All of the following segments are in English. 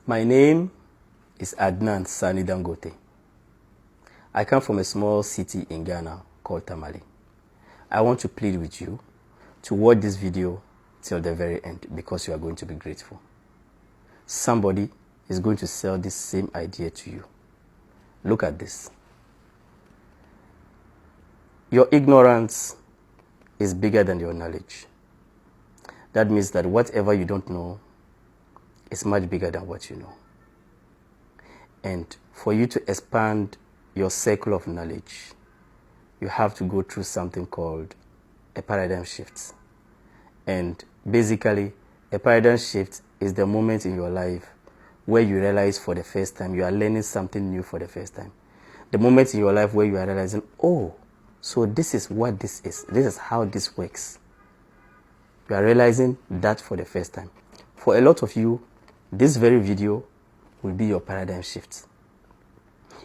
My name is Adnan Sani Dangote. I come from a small city in Ghana called Tamale. I want to plead with you to watch this video till the very end because you are going to be grateful. Somebody is going to sell this same idea to you. Look at this. Your ignorance is bigger than your knowledge. That means that whatever you don't know is much bigger than what you know. And for you to expand your circle of knowledge, you have to go through something called a paradigm shift. And basically, a paradigm shift is the moment in your life where you realize for the first time you are learning something new for the first time. The moment in your life where you are realizing, oh, so this is what this is. This is how this works. You are realizing that for the first time. For a lot of you, this very video will be your paradigm shift.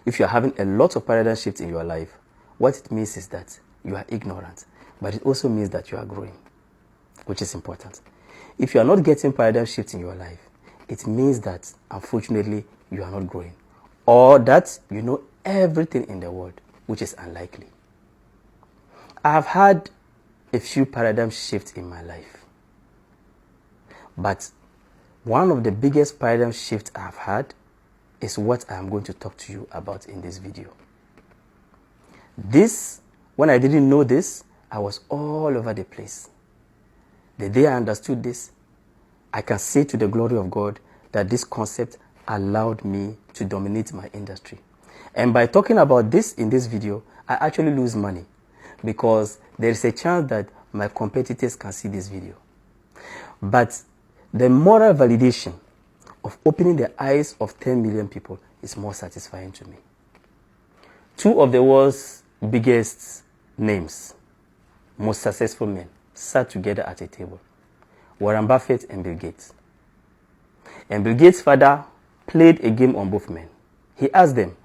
If you are having a lot of paradigm shifts in your life, what it means is that you are ignorant, but it also means that you are growing, which is important. If you are not getting paradigm shifts in your life, it means that, unfortunately, you are not growing, or that you know everything in the world, which is unlikely. I have had a few paradigm shifts in my life, but one of the biggest paradigm shifts I have had is what I am going to talk to you about in this video. When I didn't know this, I was all over the place. The day I understood this, I can say to the glory of God that this concept allowed me to dominate my industry. And by talking about this in this video, I actually lose money because there is a chance that my competitors can see this video. But the moral validation of opening the eyes of 10 million people is more satisfying to me. Two of the world's biggest names, most successful men, sat together at a table. Warren Buffett and Bill Gates. And Bill Gates' father played a game on both men. He asked them,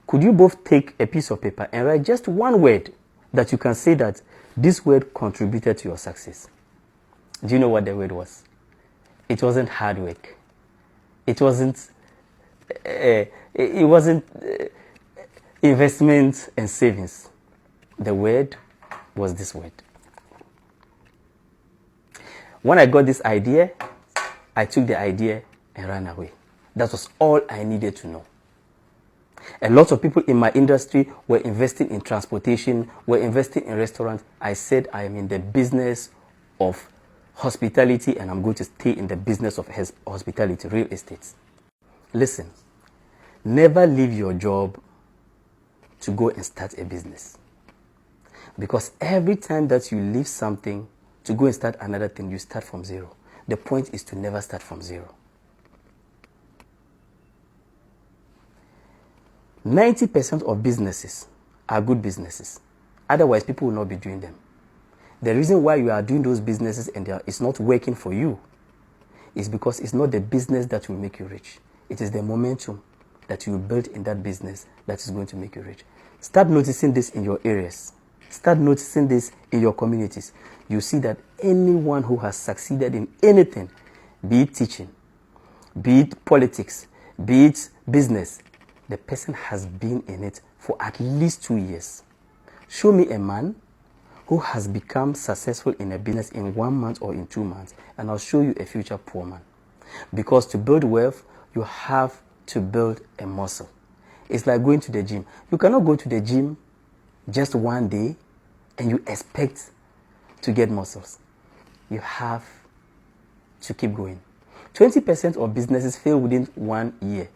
could you both take a piece of paper and write just one word that you can say that this word contributed to your success? Do you know what the word was? It wasn't hard work. It wasn't investment and savings. The word was this word. When I got this idea, I took the idea and ran away. That was all I needed to know. A lot of people in my industry were investing in transportation, were investing in restaurants. I said I am in the business of hospitality and I'm going to stay in the business of hospitality, real estate. Listen, never leave your job to go and start a business. Because every time that you leave something to go and start another thing, you start from zero. The point is to never start from zero. 90% of businesses are good businesses. Otherwise, people will not be doing them. The reason why you are doing those businesses and it's not working for you is because it's not the business that will make you rich. It is the momentum that you build in that business that is going to make you rich. Start noticing this in your areas. Start noticing this in your communities. You see that anyone who has succeeded in anything, be it teaching, be it politics, be it business, the person has been in it for at least 2 years. Show me a man who has become successful in a business in 1 month or in 2 months, and I'll show you a future poor man. Because to build wealth, you have to build a muscle. It's like going to the gym. You cannot go to the gym just one day and you expect to get muscles. You have to keep going. 20% of businesses fail within 1 year.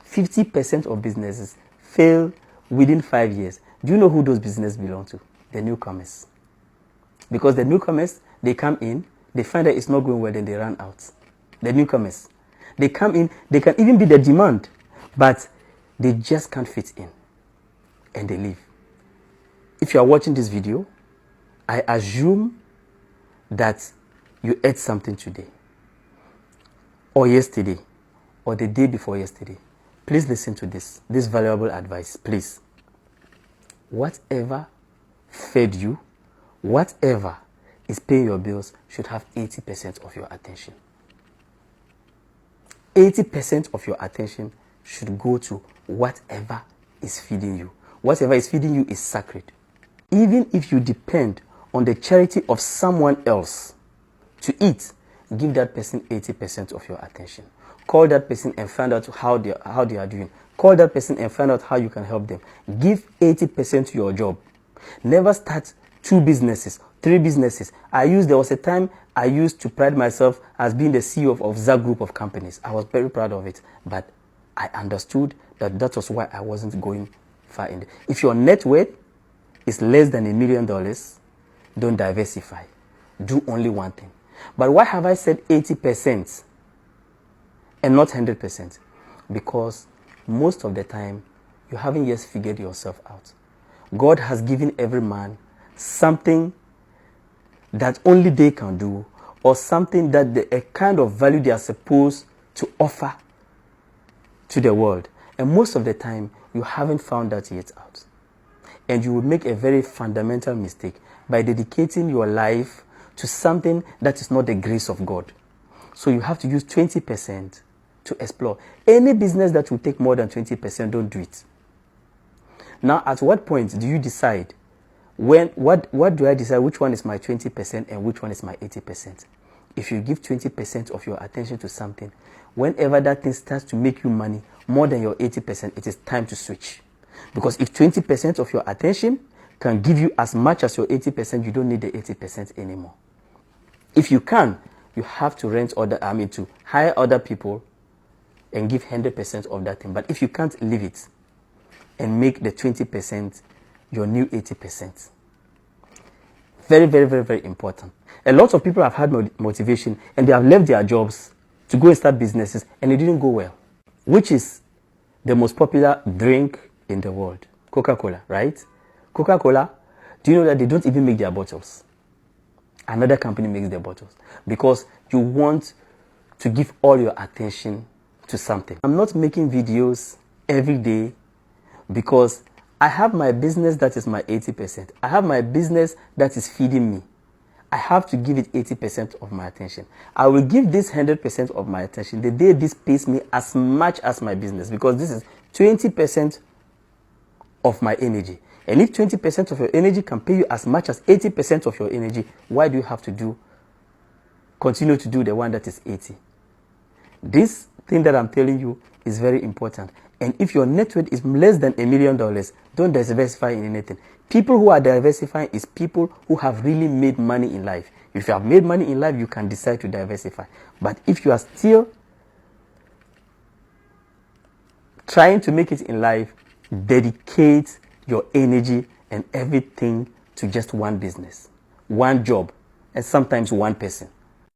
50% of businesses fail within 5 years. Do you know who those businesses belong to? The newcomers. Because the newcomers, they come in, they find that it's not going well, then they run out. The newcomers. They come in, they can even be the demand, but they just can't fit in. And they leave. If you are watching this video, I assume that you ate something today, or yesterday, or the day before yesterday. Please listen to this valuable advice, please. Whatever fed you, whatever is paying your bills should have 80% of your attention. 80% of your attention should go to whatever is feeding you. Whatever is feeding you is sacred. Even if you depend on the charity of someone else to eat, give that person 80% of your attention. Call that person and find out how they are doing. Call that person and find out how you can help them. Give 80% to your job. Never start 2 businesses, 3 businesses. There was a time I used to pride myself as being the CEO of that group of companies. I was very proud of it, but I understood that was why I wasn't going far in it. If your net worth is less than $1 million, don't diversify. Do only one thing. But why have I said 80% and not 100%? Because most of the time, you haven't yet figured yourself out. God has given every man something that only they can do, or something that a kind of value they are supposed to offer to the world. And most of the time, you haven't found that yet out. And you will make a very fundamental mistake by dedicating your life to something that is not the grace of God. So you have to use 20% to explore. Any business that will take more than 20%, don't do it. Now, at what point do you decide? What do I decide which one is my 20% and which one is my 80%? If you give 20% of your attention to something, whenever that thing starts to make you money more than your 80%, it is time to switch. Because if 20% of your attention can give you as much as your 80%, you don't need the 80% anymore. If you can, you have to to hire other people and give 100% of that thing. But if you can't, leave it and make the 20% your new 80%. Very, very, very, very important. A lot of people have had motivation and they have left their jobs to go and start businesses and it didn't go well. Which is the most popular drink in the world? Coca-Cola, right? Coca-Cola, do you know that they don't even make their bottles? Another company makes their bottles because you want to give all your attention to something. I'm not making videos every day because I have my business that is my 80%. I have my business that is feeding me. I have to give it 80% of my attention. I will give this 100% of my attention the day this pays me as much as my business, because this is 20% of my energy. And if 20% of your energy can pay you as much as 80% of your energy, why do you have to continue to do the one that is 80? This thing that I'm telling you is very important. And if your net worth is less than $1 million, don't diversify in anything. People who are diversifying is people who have really made money in life. If you have made money in life, you can decide to diversify. But if you are still trying to make it in life, dedicate your energy and everything to just one business, one job, and sometimes one person.